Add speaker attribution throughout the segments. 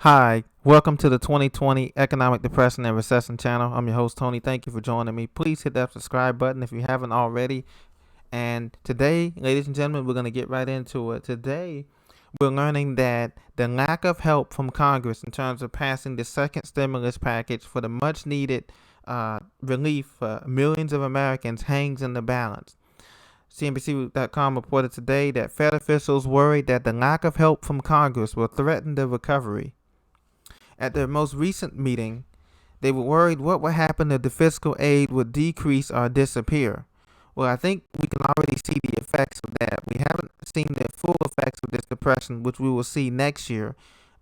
Speaker 1: Hi, welcome to the 2020 Economic Depression and Recession channel. I'm your host, Tony. Thank you for joining me. Please hit that subscribe button if you haven't already. And today, ladies and gentlemen, we're going to get right into it. Today, we're learning that the lack of help from Congress in terms of passing the second stimulus package for the much needed relief for millions of Americans hangs in the balance. CNBC.com reported today that Fed officials worried that the lack of help from Congress will threaten the recovery. At their most recent meeting, they were worried what would happen if the fiscal aid would decrease or disappear. Well, I think we can already see the effects of that. We haven't seen the full effects of this depression, which we will see next year.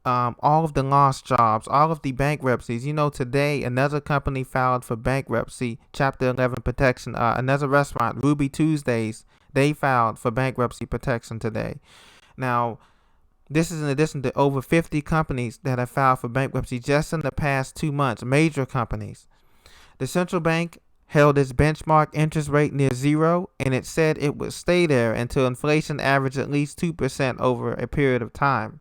Speaker 1: All of the lost jobs, all of the bankruptcies. Today another company filed for bankruptcy, Chapter 11 protection. Another restaurant, Ruby Tuesdays, they filed for bankruptcy protection today. Now, this is in addition to over 50 companies that have filed for bankruptcy just in the past 2 months, major companies. The central bank held its benchmark interest rate near zero, and it said it would stay there until inflation averaged at least 2% over a period of time.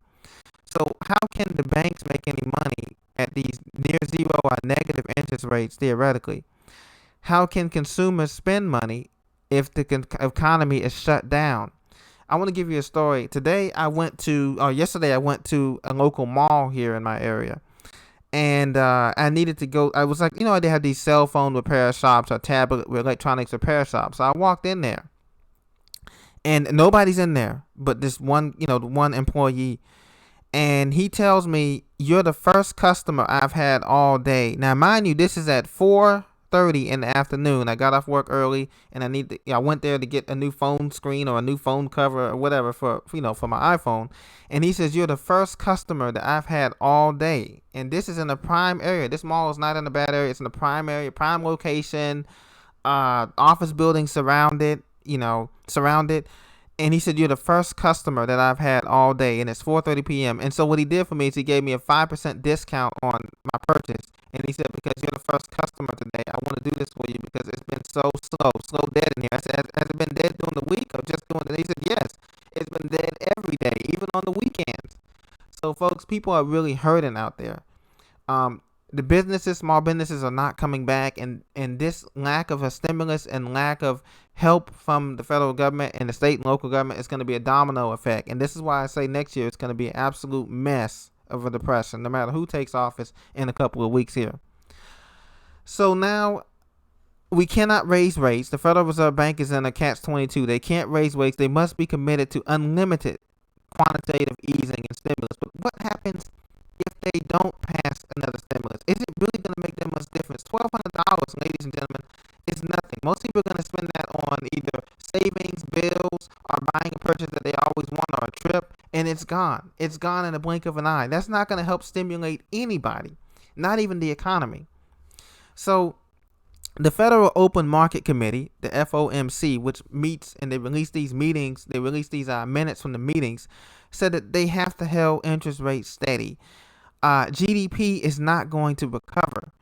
Speaker 1: So, how can the banks make any money at these near zero or negative interest rates theoretically? How can consumers spend money if the economy is shut down? I want to give you a story. Yesterday I went to a local mall here in my area, and I needed to go. I was like, they have these cell phone repair shops or tablet electronics repair shops. So I walked in there, and nobody's in there but this one, the one employee, and he tells me, "You're the first customer I've had all day." Now, mind you, this is at 4:30 in the afternoon. I got off work early, and I went there to get a new phone screen or a new phone cover or whatever for my iPhone. And he says, "You're the first customer that I've had all day." And this is in a prime area. This mall is not in a bad area. It's in a prime area, prime location, office building surrounded. And he said, "You're the first customer that I've had all day," and it's 4:30 p.m. And so what he did for me is he gave me a 5% discount on my purchase. And he said, "Because you're the first customer today, I want to do this for you because it's been so slow dead in here." I said, "Has it been dead during the week or just during the day?" He said, "Yes, it's been dead every day, even on the weekends." So, folks, people are really hurting out there. Um, the small businesses are not coming back, and this lack of a stimulus and lack of help from the federal government and the state and local government is going to be a domino effect. And this is why I say next year it's going to be an absolute mess of a depression, no matter who takes office in a couple of weeks here. So now we cannot raise rates. The Federal Reserve Bank is in a catch-22. They can't raise rates. They must be committed to unlimited quantitative easing and stimulus. But what happens if they don't pass another stimulus? Is it really going to make that much difference? $1,200, ladies and gentlemen, is nothing. Most people are going to spend that on either savings, bills, or buying a purchase that they always want, or a trip, and it's gone. It's gone in a blink of an eye. That's not going to help stimulate anybody, not even the economy. So the Federal Open Market Committee, the FOMC, which meets and they release these minutes from the meetings, said that they have to hold interest rates steady. GDP is not going to recover.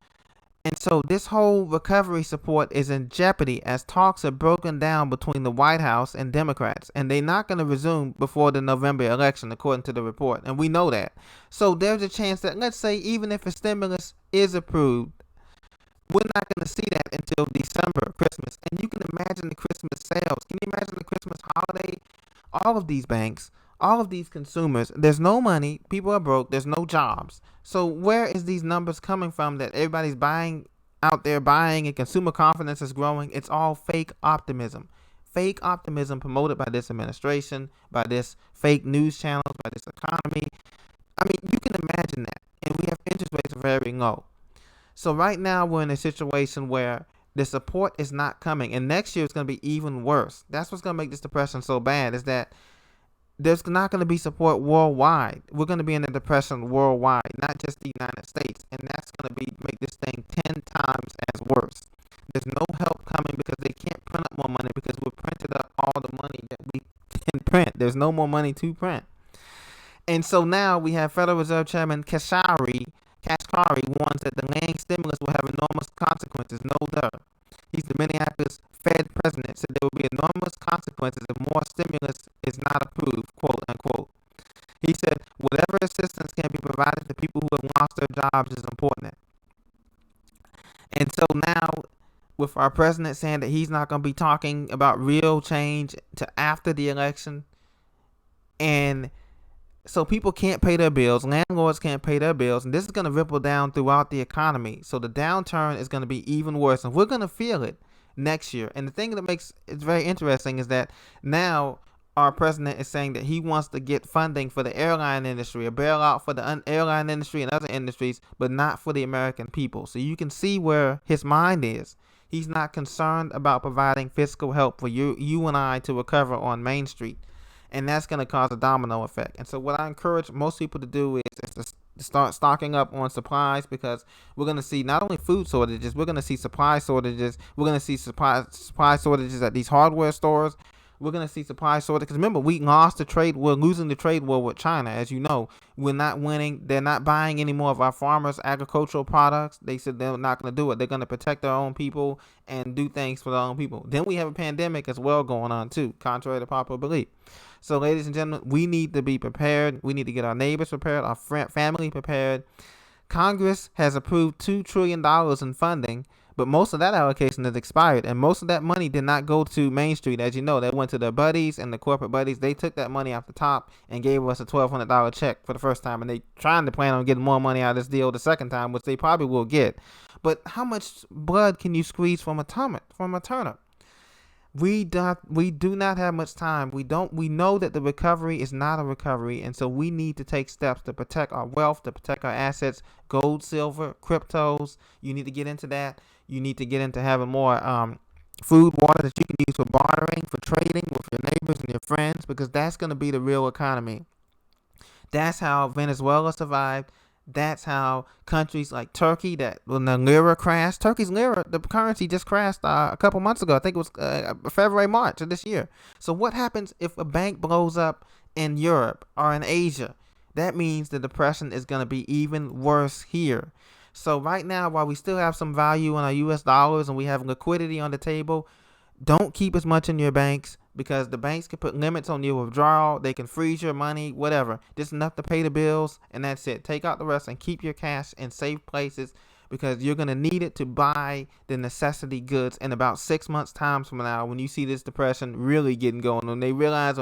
Speaker 1: And so this whole recovery support is in jeopardy as talks are broken down between the White House and Democrats. And they're not going to resume before the November election, according to the report. And we know that. So there's a chance that, let's say, even if a stimulus is approved, we're not going to see that until December, Christmas. And you can imagine the Christmas sales. Can you imagine the Christmas holiday? All of these banks, all of these consumers, there's no money. People are broke. There's no jobs. So where is these numbers coming from that everybody's buying out there, buying, and consumer confidence is growing? It's all fake optimism. Fake optimism promoted by this administration, by this fake news channels, by this economy. I mean, you can imagine that. And we have interest rates very low. So right now we're in a situation where the support is not coming, and next year it's going to be even worse. That's what's going to make this depression so bad, is that there's not going to be support worldwide. We're going to be in a depression worldwide, not just the United States, and that's going to make this thing 10 times as worse. There's no help coming because they can't print up more money because we've printed up all the money that we can print. There's no more money to print. And so now we have Federal Reserve Chairman Kashkari warns that delaying stimulus will have enormous consequences. No duh. He's the Minneapolis Fed president, said there will be enormous consequences if more stimulus is not approved, quote unquote. He said whatever assistance can be provided to people who have lost their jobs is important. And so now, with our president saying that he's not going to be talking about real change to after the election, and so people can't pay their bills, landlords can't pay their bills, and this is going to ripple down throughout the economy. So the downturn is going to be even worse, and we're going to feel it next year. And the thing that makes it very interesting is that now our president is saying that he wants to get funding for the airline industry, a bailout for the airline industry and other industries, but not for the American people. So you can see where his mind is. He's not concerned about providing fiscal help for you and I to recover on Main Street. And that's going to cause a domino effect. And so what I encourage most people to do is to start stocking up on supplies, because we're going to see not only food shortages, we're going to see supply shortages. We're going to see supply shortages at these hardware stores. We're going to see supply shortages. Because remember, we lost the trade. We're losing the trade war with China. As you know, we're not winning. They're not buying any more of our farmers' agricultural products. They said they're not going to do it. They're going to protect their own people and do things for their own people. Then we have a pandemic as well going on too, contrary to popular belief. So, ladies and gentlemen, we need to be prepared. We need to get our neighbors prepared, our family prepared. Congress has approved $2 trillion in funding, but most of that allocation has expired, and most of that money did not go to Main Street. As you know, they went to their buddies and the corporate buddies. They took that money off the top and gave us a $1,200 check for the first time, and they trying to plan on getting more money out of this deal the second time, which they probably will get. But how much blood can you squeeze from a turnip? We do not have much time. We know that the recovery is not a recovery, and so we need to take steps to protect our wealth, to protect our assets, gold, silver, cryptos. You need to get into that. You need to get into having more food, water that you can use for bartering, for trading with your neighbors and your friends, because that's going to be the real economy. That's how Venezuela survived. That's how countries like Turkey, that when the lira crashed, Turkey's lira, the currency just crashed a couple months ago. I think it was February, March of this year. So what happens if a bank blows up in Europe or in Asia? That means the depression is going to be even worse here. So right now, while we still have some value in our U.S. dollars and we have liquidity on the table, don't keep as much in your banks, because the banks can put limits on your withdrawal. They can freeze your money, whatever. Just enough to pay the bills, and that's it. Take out the rest and keep your cash in safe places, because you're going to need it to buy the necessity goods in about 6 months' time from now, when you see this depression really getting going. When they realize